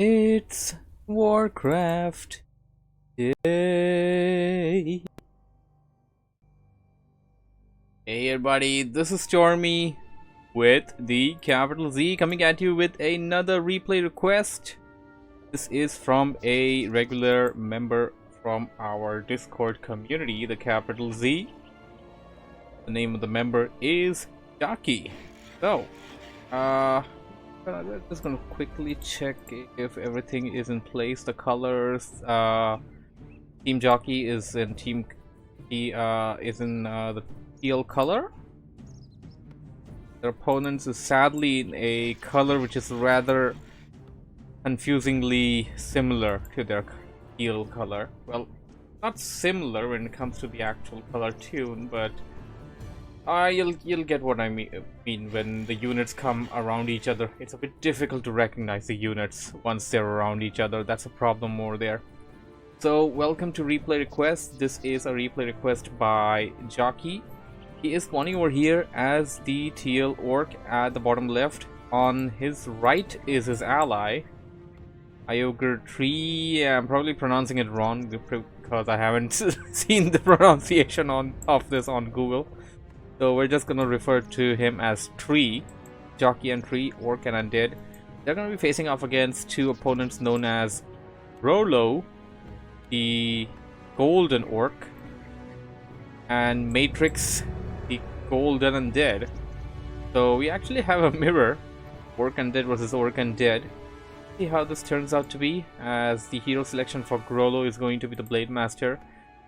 It's WarCraft Day. Hey everybody, this is Stormy with the capital Z coming at you with another replay request. This is from a regular member from our Discord community, the capital Z. The name of the member is Jocke. So, I'm just gonna quickly check if everything is in place. The colors, Team Jocke is in the teal color. Their opponents is sadly in a color which is rather confusingly similar to their teal color. Well, not similar when it comes to the actual color tune, but you'll get what I mean when the units come around each other. It's a bit difficult to recognize the units once they're around each other. That's a problem more there. So welcome to replay request. This is a replay request by Jocke. He is spawning over here as the teal orc at the bottom left. On his right is his ally, WR3RR. I'm probably pronouncing it wrong because I haven't seen the pronunciation of this on Google. So we're just gonna refer to him as Tree, Jocke and Tree, Orc and Undead. They're gonna be facing off against two opponents known as GROLO, the Golden Orc, and Matrix, the Golden Undead. So we actually have a mirror, Orc Undead versus Orc Undead. See how this turns out to be, as the hero selection for GROLO is going to be the Blade Master.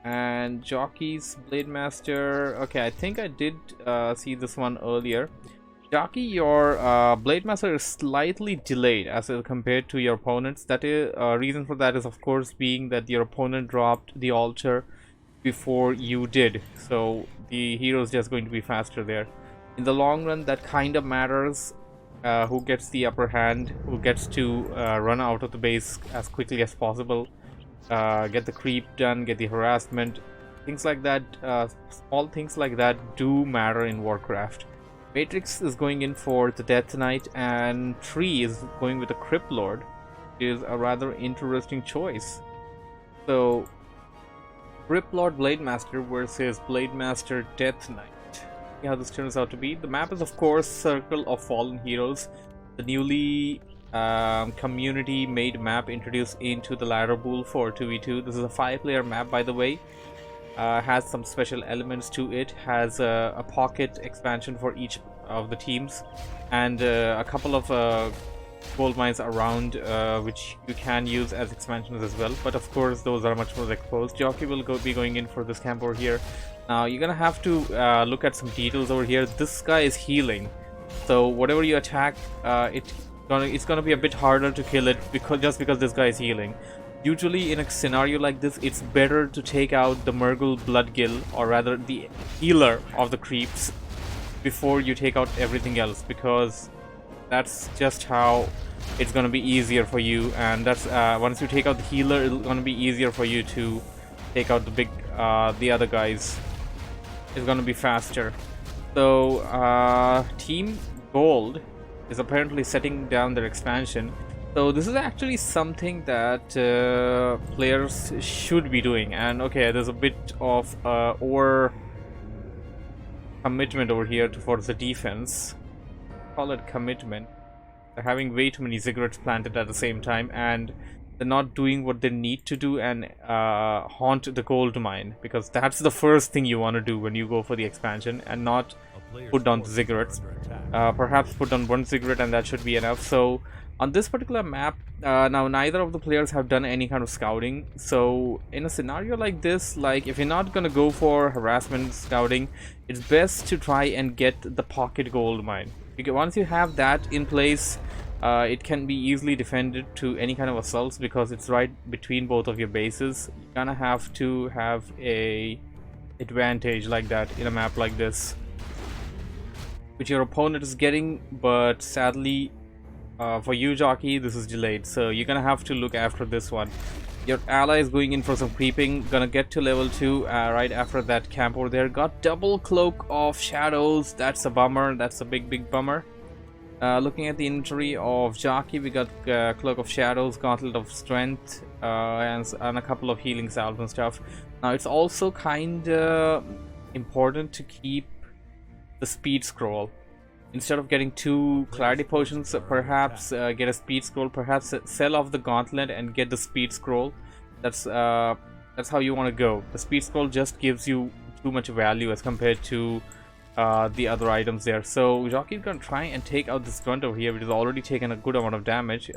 And Jocke's Blade Master, okay, I think I did see this one earlier. Jocke, your Blade Master is slightly delayed as compared to your opponents. That is reason for that is of course being that your opponent dropped the altar before you did, so the hero is just going to be faster there. In the long run, that kind of matters. Who gets the upper hand, who gets to run out of the base as quickly as possible. Get the creep done, get the harassment, things like that. Small things like that do matter in WarCraft. Matrix is going in for the Death Knight, and Tree is going with the Crypt Lord, which is a rather interesting choice. So, Crypt Lord Blade Master versus Blade Master Death Knight. See how this turns out to be. The map is of course Circle of Fallen Heroes, the newly community made map introduced into the ladder pool for 2v2. This is a 5-player map, by the way. Has some special elements to it, has a pocket expansion for each of the teams, and a couple of gold mines around which you can use as expansions as well, but of course those are much more exposed. Jocke will be going in for this camp over here. Now you're gonna have to look at some details over here. This guy is healing, so whatever you attack, it's gonna be a bit harder to kill it because this guy is healing. Usually in a scenario like this, it's better to take out the Murgle Bloodgill, or rather the healer of the creeps, before you take out everything else, because that's just how it's gonna be easier for you. And that's once you take out the healer, it's gonna be easier for you to take out the other guys. It's gonna be faster. So Team Gold is apparently setting down their expansion. So this is actually something that players should be doing. And okay, there's a bit of over commitment over here towards the defense. Call it commitment. They're having way too many ziggurats planted at the same time, and they're not doing what they need to do and haunt the gold mine, because that's the first thing you want to do when you go for the expansion, and not put down the ziggurats. Perhaps put down one ziggurat and that should be enough. So on this particular map, now neither of the players have done any kind of scouting. So in a scenario like this, like if you're not gonna go for harassment scouting, it's best to try and get the pocket gold mine, because once you have that in place, it can be easily defended to any kind of assaults, because it's right between both of your bases. You're gonna have to have a advantage like that in a map like this, which your opponent is getting, but sadly for you, Jocke, this is delayed, so you're gonna have to look after this one. Your ally is going in for some creeping, gonna get to level 2 right after that camp over there. Got double cloak of shadows. That's a bummer. That's a big bummer. Looking at the inventory of Jocke, we got Cloak of Shadows, Gauntlet of Strength, and a couple of healing salves and stuff. Now it's also kind of important to keep the speed scroll. Instead of getting 2 clarity potions, perhaps get a speed scroll. Perhaps sell off the gauntlet and get the speed scroll. That's how you want to go. The speed scroll just gives you too much value as compared to the other items there. So Jocke is gonna try and take out this grunt over here, which has already taken a good amount of damage.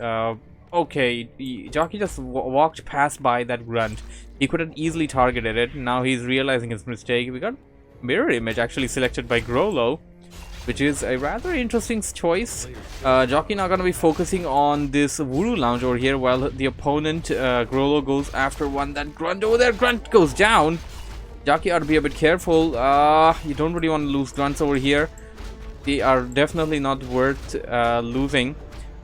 Okay, Jocke just walked past by that grunt. He could have easily targeted it. Now he's realizing his mistake. We got mirror image actually selected by GROLO, which is a rather interesting choice. Jocke now gonna be focusing on this Voodoo Lounge over here, while the opponent GROLO goes after one. That grunt over there, grunt goes down. Jocke ought to be a bit careful. You don't really want to lose grunts over here. They are definitely not worth losing.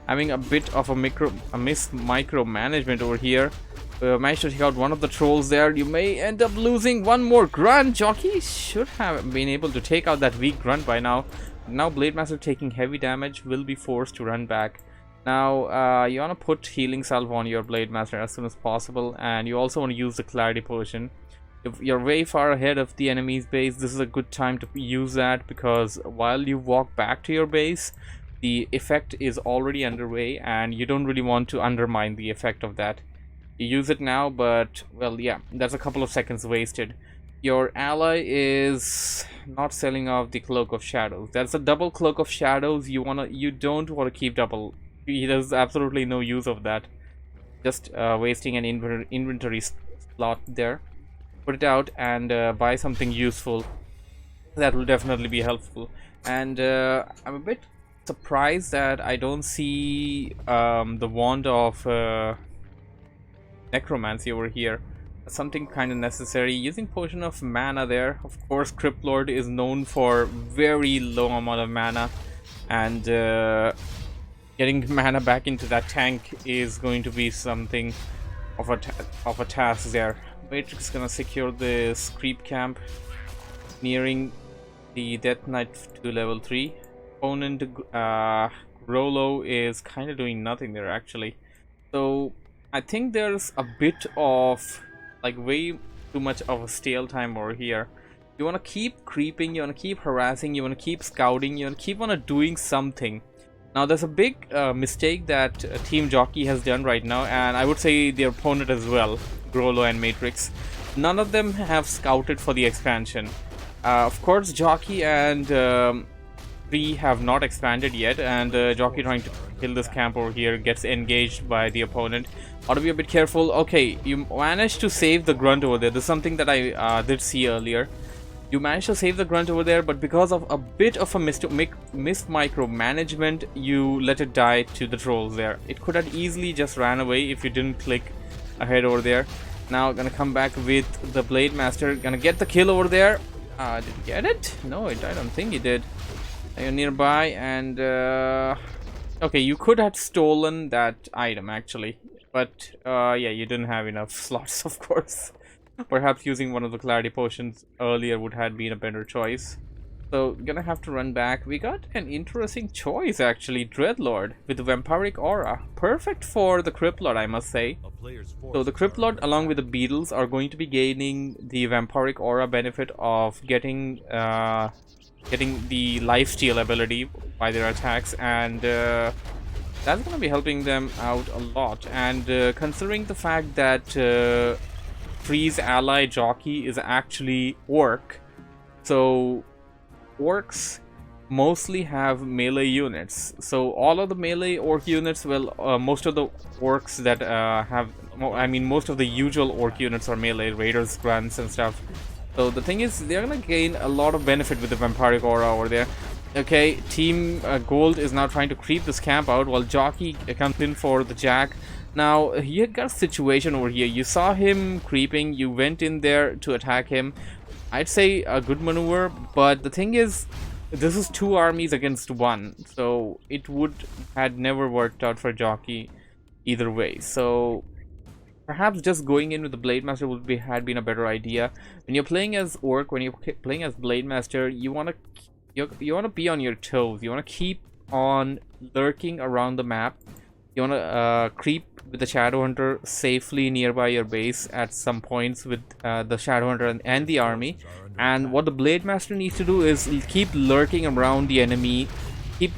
Having a bit of a micromanagement over here. Managed to take out one of the trolls there. You may end up losing one more grunt. Jocke should have been able to take out that weak grunt by now. Now Blade Master taking heavy damage will be forced to run back. Now you want to put healing salve on your Blade Master as soon as possible, and you also want to use the clarity potion. If you're way far ahead of the enemy's base, this is a good time to use that, because while you walk back to your base, the effect is already underway and you don't really want to undermine the effect of that. You use it now, but well, yeah, that's a couple of seconds wasted. Your ally is not selling off the Cloak of Shadows. That's a double Cloak of Shadows. You don't want to keep double. There's absolutely no use of that. Just wasting an inventory slot there. Put it out and buy something useful. That will definitely be helpful. And I'm a bit surprised that I don't see the wand of necromancy over here. Something kind of necessary. Using potion of mana there. Of course, Crypt Lord is known for very low amount of mana, and getting mana back into that tank is going to be something of a task there. Matrix gonna secure this creep camp, nearing the Death Knight to level 3. Opponent GROLO is kind of doing nothing there actually. So I think there's a bit of like way too much of a stale time over here. You want to keep creeping, you want to keep harassing, you want to keep scouting, you want to keep on doing something. Now there's a big mistake that Team Jocke has done right now, and I would say their opponent as well, GROLO and Matrix. None of them have scouted for the expansion. Of course, Jocke and Tree have not expanded yet, and Jocke trying to kill this camp over here gets engaged by the opponent. Ought to be a bit careful. Okay, you managed to save the grunt over there. This is something that I did see earlier. You managed to save the grunt over there, but because of a bit of a missed micromanagement, you let it die to the trolls there. It could have easily just ran away if you didn't click ahead over there. Now gonna come back with the Blade Master. Gonna get the kill over there. Did you get it? No, I don't think he did. You're nearby, and okay, you could have stolen that item actually, but yeah, you didn't have enough slots, of course. Perhaps using one of the clarity potions earlier would have been a better choice. So gonna have to run back. We got an interesting choice actually, Dreadlord with the Vampiric Aura. Perfect for the Crypt Lord, I must say. So the Crypt Lord along with the Beetles are going to be gaining the Vampiric Aura benefit of getting the lifesteal ability by their attacks, and that's gonna be helping them out a lot. And considering the fact that Tree's ally Jocke is actually Orc, so Orcs mostly have melee units. So all of the melee Orc units, well, most of the Orcs that most of the usual Orc units are melee, Raiders, Grunts and stuff. So the thing is, they're gonna gain a lot of benefit with the Vampiric Aura over there. Okay, Team Gold is now trying to creep this camp out while Jocke comes in for the Jack. Now, you got a situation over here. You saw him creeping, you went in there to attack him. I'd say a good maneuver, but the thing is, this is 2 armies against 1. So it would had never worked out for Jocke either way. So perhaps just going in with the Blade Master had been a better idea. When you're playing as Orc, when you're playing as Blade Master, you wanna be on your toes. You wanna keep on lurking around the map. You want to creep with the Shadowhunter safely nearby your base at some points with the Shadowhunter and the army. And what the Blade Master needs to do is keep lurking around the enemy, keep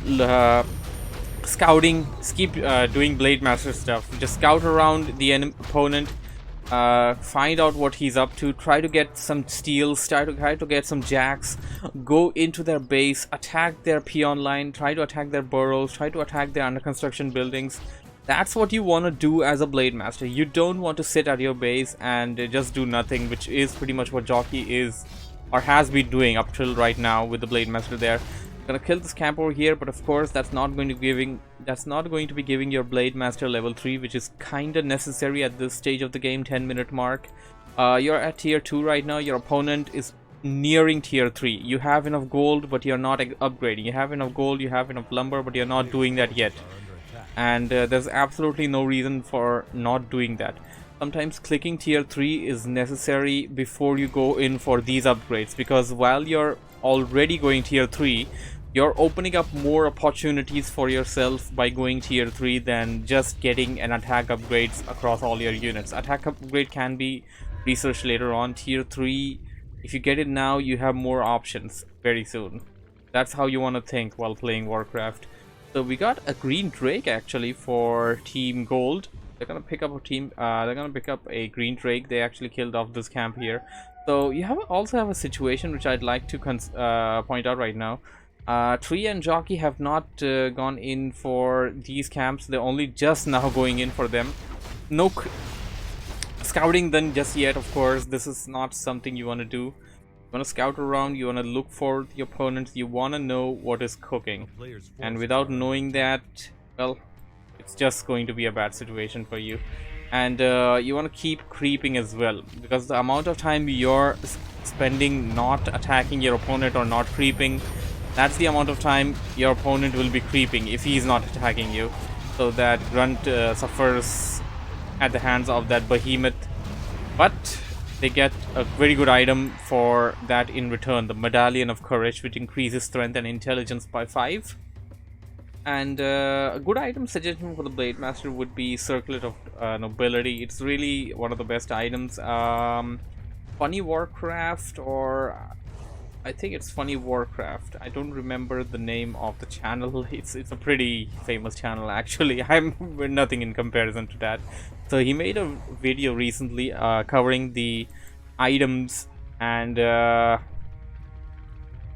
scouting, keep doing Blade Master stuff. Just scout around the opponent, find out what he's up to, try to get some steals, try to get some jacks, go into their base, attack their peon line, try to attack their burrows, try to attack their under construction buildings. That's what you want to do as a Blade Master. You don't want to sit at your base and just do nothing, which is pretty much what Jocke is or has been doing up till right now with the Blade Master there. Gonna kill this camp over here, but of course that's not going to be giving your Blade Master level 3, which is kinda necessary at this stage of the game, 10-minute mark. You're at tier 2 right now. Your opponent is nearing tier 3. You have enough gold, but you're not upgrading. You have enough gold, you have enough lumber, but you're not doing that yet. And there's absolutely no reason for not doing that. Sometimes clicking tier 3 is necessary before you go in for these upgrades, because while you're already going tier 3, you're opening up more opportunities for yourself by going tier 3 than just getting an attack upgrades across all your units. Attack upgrade can be researched later on. Tier 3, if you get it now, you have more options very soon. That's how you want to think while playing Warcraft. So we got a green drake actually for Team Gold. They're gonna pick up a green drake. They actually killed off this camp here. So you also have a situation which I'd like to point out right now. Tree and Jocke have not gone in for these camps. They're only just now going in for them. No scouting done just yet, of course. This is not something you want to do. You want to scout around, you want to look for the opponents, you want to know what is cooking. And without knowing that, well, it's just going to be a bad situation for you. And you want to keep creeping as well, because the amount of time you're spending not attacking your opponent or not creeping, that's the amount of time your opponent will be creeping if he's not attacking you. So that Grunt suffers at the hands of that behemoth, but they get a very good item for that in return, the Medallion of Courage, which increases strength and intelligence by 5. And a good item suggestion for the Blade Master would be Circlet of Nobility. It's really one of the best items. Funny Warcraft, or I think it's Funny Warcraft. I don't remember the name of the channel. It's a pretty famous channel actually. I'm nothing in comparison to that. So he made a video recently covering the items and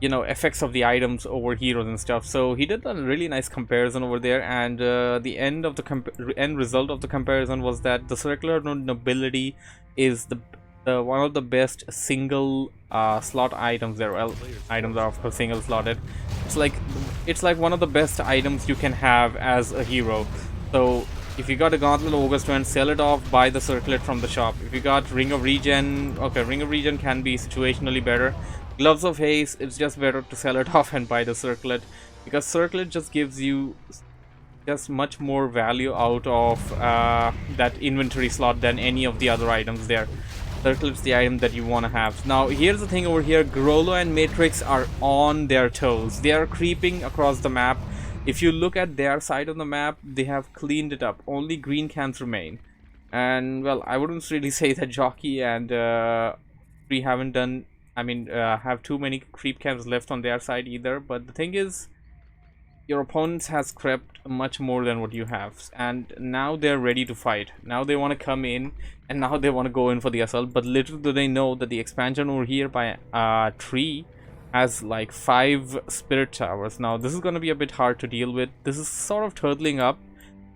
you know, effects of the items over heroes and stuff. So he did a really nice comparison over there, and the end result of the comparison was that the Circular Nobility is the one of the best single slot items there. Well, items are of course single slotted. It's like one of the best items you can have as a hero. So if you got a Gauntlet of August Wind, sell it off, buy the Circlet from the shop. If you got Ring of Regen, okay, Ring of Regen can be situationally better. Gloves of Haste, it's just better to sell it off and buy the Circlet, because Circlet just gives you just much more value out of that inventory slot than any of the other items there. Circlet's the item that you want to have. Now here's the thing over here, GROLO and Matrix are on their toes. They are creeping across the map. If you look at their side of the map, they have cleaned it up. Only green camps remain. And well, I wouldn't really say that Jocke and Tree haven't done, have too many creep camps left on their side either. But the thing is, your opponents has crept much more than what you have, and now they're ready to fight. Now they want to come in, and now they want to go in for the assault. But little do they know that the expansion over here by Tree has like 5 spirit towers. Now this is going to be a bit hard to deal with. This is sort of turtling up.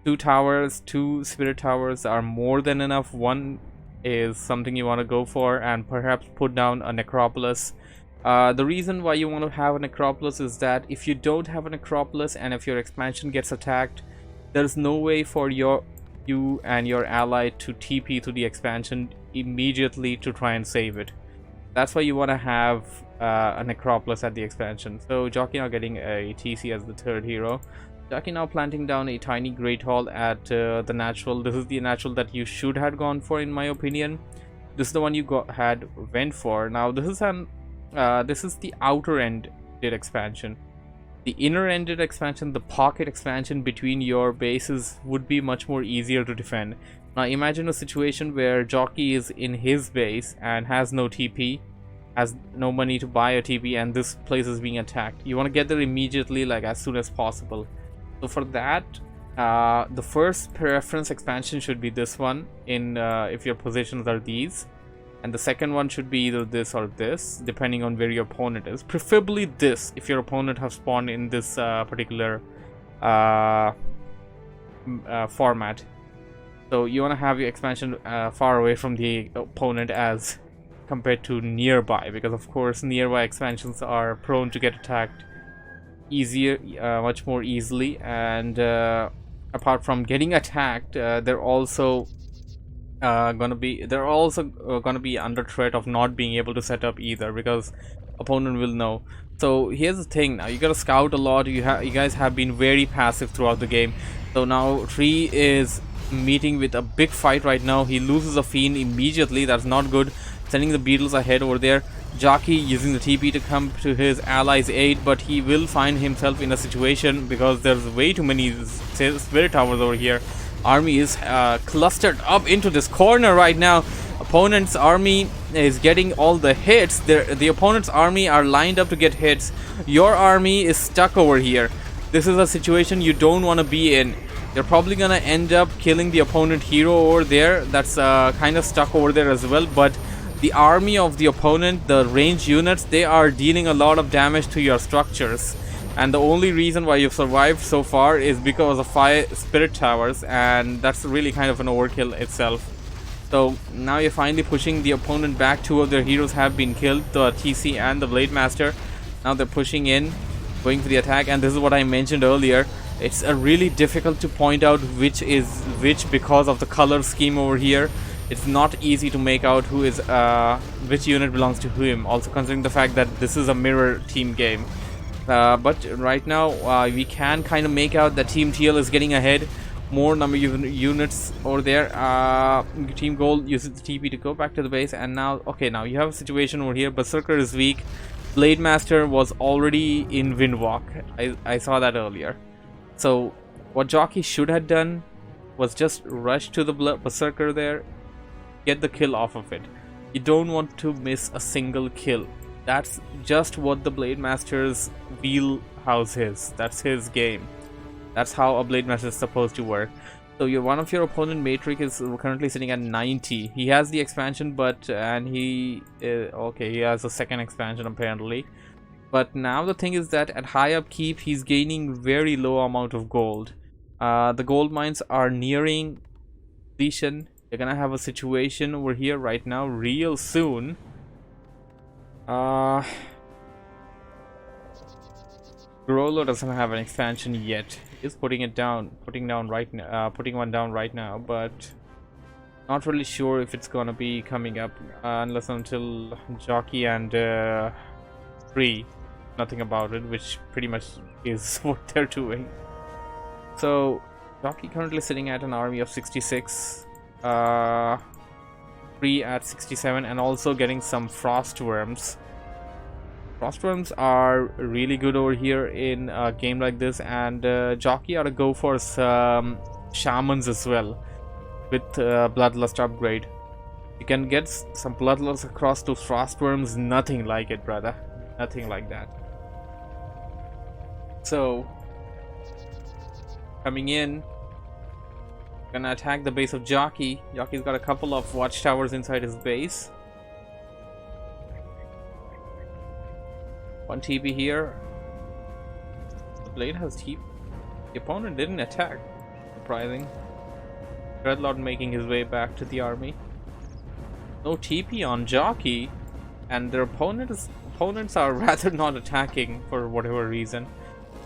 2 towers, 2 spirit towers are more than enough. 1 is something you want to go for, and perhaps put down a necropolis. The reason why you want to have a necropolis is that if you don't have a necropolis and if your expansion gets attacked, there's no way for you and your ally to TP to the expansion immediately to try and save it. That's why you want to have a necropolis at the expansion. So Jocke now getting a TC as the 3rd hero. Jocke now planting down a tiny Great Hall at the natural. This is the natural that you should have gone for, in my opinion. This is the one you went for. Now this is the outer end expansion. The inner-ended expansion, the pocket expansion between your bases would be much more easier to defend. Now imagine a situation where Jocke is in his base and has no TP, has no money to buy a TP, and this place is being attacked. You want to get there immediately, like as soon as possible. So for that, the first preference expansion should be this one, in if your positions are these. And the second one should be either this or this, depending on where your opponent is. Preferably this, if your opponent has spawned in this particular format. So you want to have your expansion far away from the opponent as compared to nearby, because of course nearby expansions are prone to get attacked easier, much more easily. And apart from getting attacked, they're also gonna be under threat of not being able to set up either, because opponent will know. So here's the thing, now you gotta scout a lot. You guys have been very passive throughout the game. So now Tree is meeting with a big fight right now. He loses a Fiend immediately, that's not good. Sending the Beetles ahead over there. Jocke using the TP to come to his allies' aid, but he will find himself in a situation because there's way too many Spirit Towers over here. Army is clustered up into this corner right now. Opponent's army is getting all the hits. The opponent's army are lined up to get hits. Your army is stuck over here. This is a situation you don't want to be in. You're probably gonna end up killing the opponent hero over there. That's kind of stuck over there as well. But the army of the opponent, the ranged units, they are dealing a lot of damage to your structures. And the only reason why you've survived so far is because of 5 Spirit Towers, and that's really kind of an overkill itself. So now you're finally pushing the opponent back. 2 of their heroes have been killed, the TC and the Blade Master. Now they're pushing in, going for the attack, and this is what I mentioned earlier. It's really difficult to point out which is which because of the color scheme over here. It's not easy to make out who is which unit belongs to whom, also considering the fact that this is a mirror team game. But right now we can kind of make out that Team TL is getting ahead. More number of units over there. Team Gold uses the TP to go back to the base, and now, okay, now you have a situation over here. Berserker is weak. Blade Master was already in Windwalk. I saw that earlier. So what Jocke should have done was just rush to the Berserker there, get the kill off of it. You don't want to miss a single kill. That's just what the Blade Master's wheelhouse is. That's his game. That's how a Blade Master is supposed to work. So one of your opponent Matrix is currently sitting at 90. He has the expansion, but he has a second expansion apparently. But now the thing is that at high upkeep he's gaining very low amount of gold. The gold mines are nearing completion. They're gonna have a situation over here right now real soon. GROLO doesn't have an expansion yet. He's putting one down right now, but not really sure if it's gonna be coming up unless until Jocke and Free nothing about it, which pretty much is what they're doing. So Jocke currently sitting at an army of 66, Free at 67, and also getting some Frost Worms. Frost Worms are really good over here in a game like this, and Jocke ought to go for some Shamans as well with Bloodlust upgrade. You can get some Bloodlust across those Frost Worms, nothing like it, brother. Nothing like that. So, coming in, gonna attack the base of Jocke. Jocke's got a couple of watchtowers inside his base. One TP here. The Blade has TP. The opponent didn't attack. Surprising. Dreadlord making his way back to the army. No TP on Jocke, and their opponents are rather not attacking for whatever reason.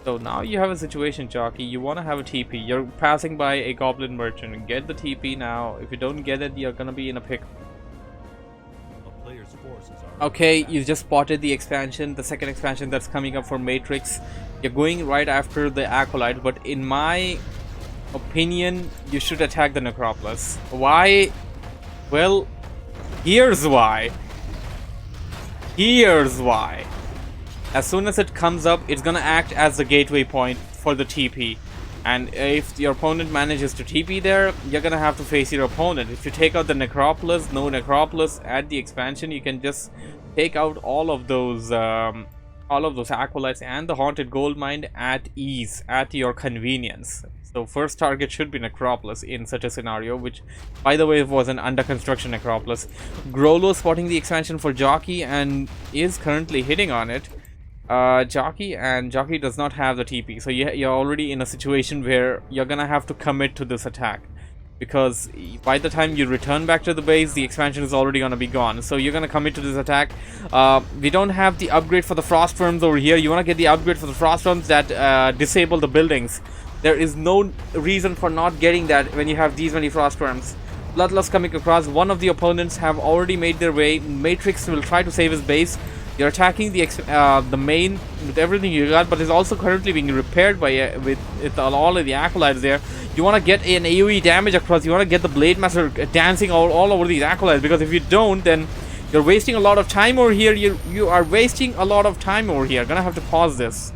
So now you have a situation, Jocke. You want to have a TP. You're passing by a Goblin Merchant. Get the TP now. If you don't get it, you're gonna be in a pickle. Okay, you just spotted the expansion, the second expansion that's coming up for Matrix. You're going right after the Acolyte, but in my opinion, you should attack the Necropolis. Why? Well, here's why. Here's why. As soon as it comes up, it's gonna act as the gateway point for the TP. And if your opponent manages to TP there, you're gonna have to face your opponent. If you take out the Necropolis, no Necropolis at the expansion, you can just take out all of those acolytes and the haunted gold mine at ease, at your convenience. So first target should be Necropolis in such a scenario, which by the way was an under construction Necropolis. GROLO spotting the expansion for Jocke and is currently hitting on it. Jocke does not have the TP, so you're already in a situation where you're gonna have to commit to this attack, because by the time you return back to the base, the expansion is already gonna be gone. So you're gonna commit to this attack. We don't have the upgrade for the frost worms over here. You wanna get the upgrade for the frost worms that disable the buildings. There is no reason for not getting that when you have these many frost worms. Bloodlust coming across. One of the opponents have already made their way. Matrix will try to save his base. You're attacking the main with everything you got, but it's also currently being repaired by with all of the acolytes there. You want to get an AoE damage across. You want to get the Blade Master dancing all over these acolytes, because if you don't, then you're wasting a lot of time over here. You are wasting a lot of time over here. Gonna have to pause this.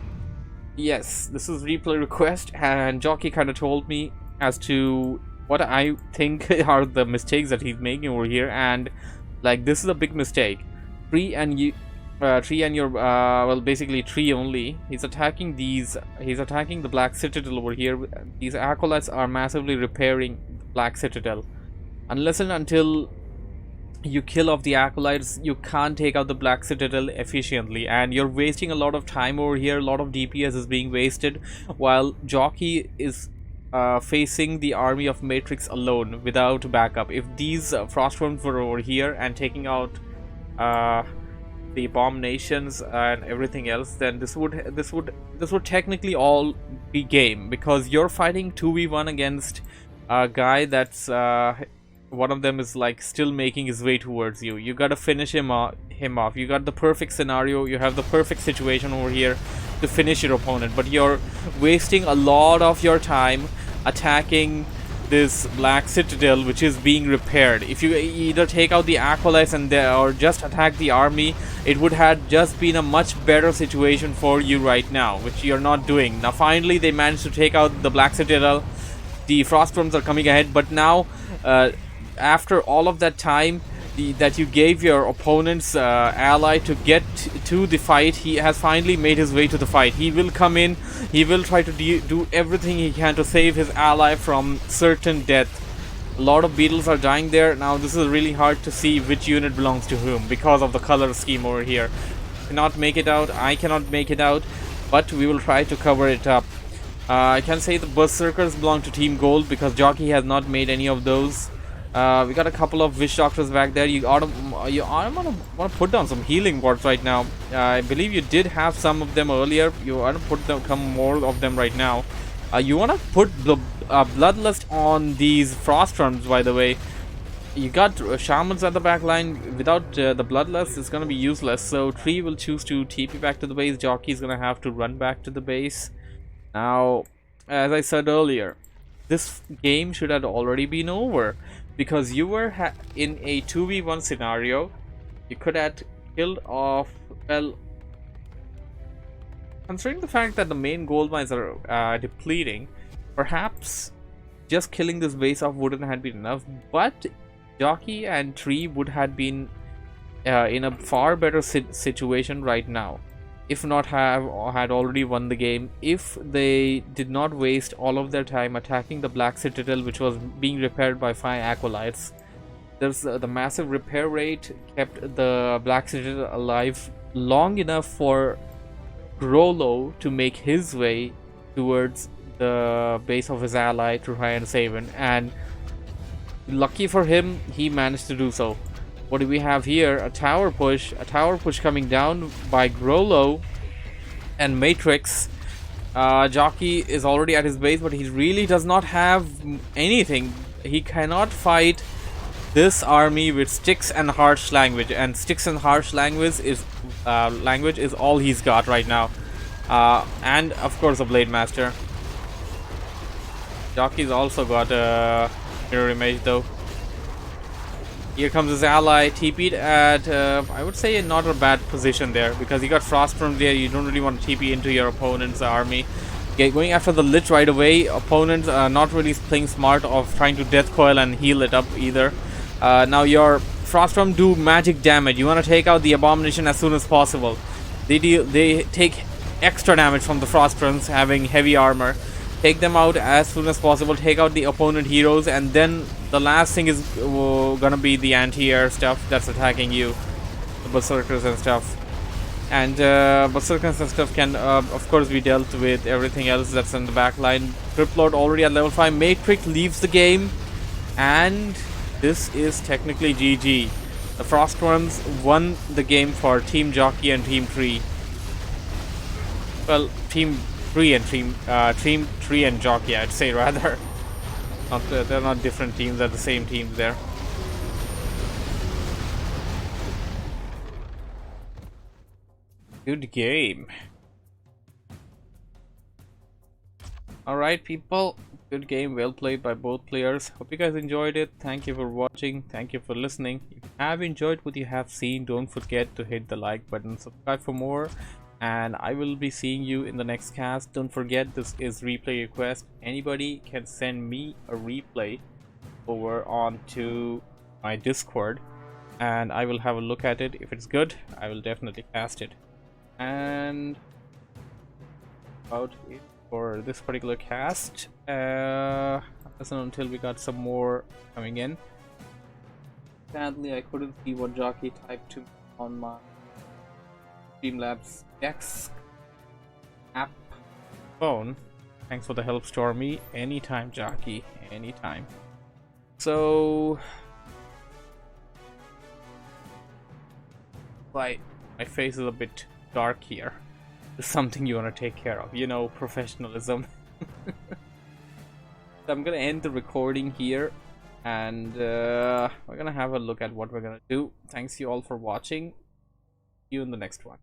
Yes, this is replay request, and Jocke kind of told me as to what I think are the mistakes that he's making over here, and like this is a big mistake. Tree and your well, basically Tree only. He's attacking the Black Citadel over here. These acolytes are massively repairing the Black Citadel. Unless and until you kill off the acolytes, you can't take out the Black Citadel efficiently, and you're wasting a lot of time over here. A lot of DPS is being wasted while Jocke is facing the army of Matrix alone without backup. If these frostworms were over here and taking out the abominations and everything else, then this would technically all be game, because you're fighting 2v1 against a guy that's one of them is like still making his way towards you. You gotta finish him off. You got the perfect scenario, you have the perfect situation over here to finish your opponent, but you're wasting a lot of your time attacking this Black Citadel, which is being repaired. If you either take out the acolytes or just attack the army, it would have just been a much better situation for you right now, which you're not doing. Now finally they managed to take out the Black Citadel. The frostworms are coming ahead, but now after all of that time that you gave your opponent's ally to get to the fight, he has finally made his way to the fight. He will come in, he will try to do everything he can to save his ally from certain death. A lot of beetles are dying there. Now this is really hard to see which unit belongs to whom because of the color scheme over here. Cannot make it out, I cannot make it out, but we will try to cover it up. I can say the Berserkers belong to Team Gold because Jocke has not made any of those. We got a couple of Witch Doctors back there. You want to put down some healing wards right now. I believe you did have some of them earlier. You want to put some more of them right now. You want to put the Bloodlust on these Frostworms, by the way. You got Shamans at the back line. Without the Bloodlust, it's going to be useless. So Tree will choose to TP back to the base. Jocke is going to have to run back to the base. Now, as I said earlier, this game should have already been over, because you were in a 2v1 scenario. You could have killed off, well, considering the fact that the main gold mines are depleting, perhaps just killing this base off wouldn't have been enough, but Jocke and Tree would have been in a far better situation right now, if not had already won the game, if they did not waste all of their time attacking the Black Citadel, which was being repaired by 5 acolytes. There's the massive repair rate kept the Black Citadel alive long enough for GROLO to make his way towards the base of his ally to try and save him, and lucky for him, he managed to do so. What do we have here? A tower push coming down by GROLO and Matrix. Jocke is already at his base, but he really does not have anything. He cannot fight this army with sticks and harsh language, and sticks and harsh language is all he's got right now. And of course a Blade Master. Jocke's also got a mirror image though. Here comes his ally, TP'd at, I would say not a bad position there, because you got Frost from there, you don't really want to TP into your opponent's army. Going after the Lich right away, opponents are not really playing smart of trying to Death Coil and heal it up either. Now your Frostworm do magic damage, you want to take out the Abomination as soon as possible. They take extra damage from the Frostworms having heavy armor. Take them out as soon as possible, take out the opponent heroes, and then the last thing is gonna be the anti-air stuff that's attacking you, the berserkers and stuff. And berserkers and stuff can of course be dealt with everything else that's in the back line. Criplord already at level 5, Matrix leaves the game, and this is technically GG. The Frostworms won the game for Team Jocke and Team 3. Well, Team 3 and Team 3 and Jocke, I'd say rather. They're not different teams, they're the same teams there. Good game. Alright people, good game, well played by both players. Hope you guys enjoyed it. Thank you for watching, thank you for listening. If you have enjoyed what you have seen, don't forget to hit the like button, subscribe for more, and I will be seeing you in the next cast. Don't forget, this is replay request. Anybody can send me a replay over onto my Discord, and I will have a look at it. If it's good, I will definitely cast it. And about it for this particular cast, until we got some more coming in. Sadly, I couldn't see what Jocke typed to me on my Streamlabs X app phone. Thanks for the help, Stormy. Anytime, Jocke, anytime. So my face is a bit dark here. There's something you want to take care of, you know, professionalism. So I'm gonna end the recording here, and we're gonna have a look at what we're gonna do. Thanks you all for watching. See you in the next one.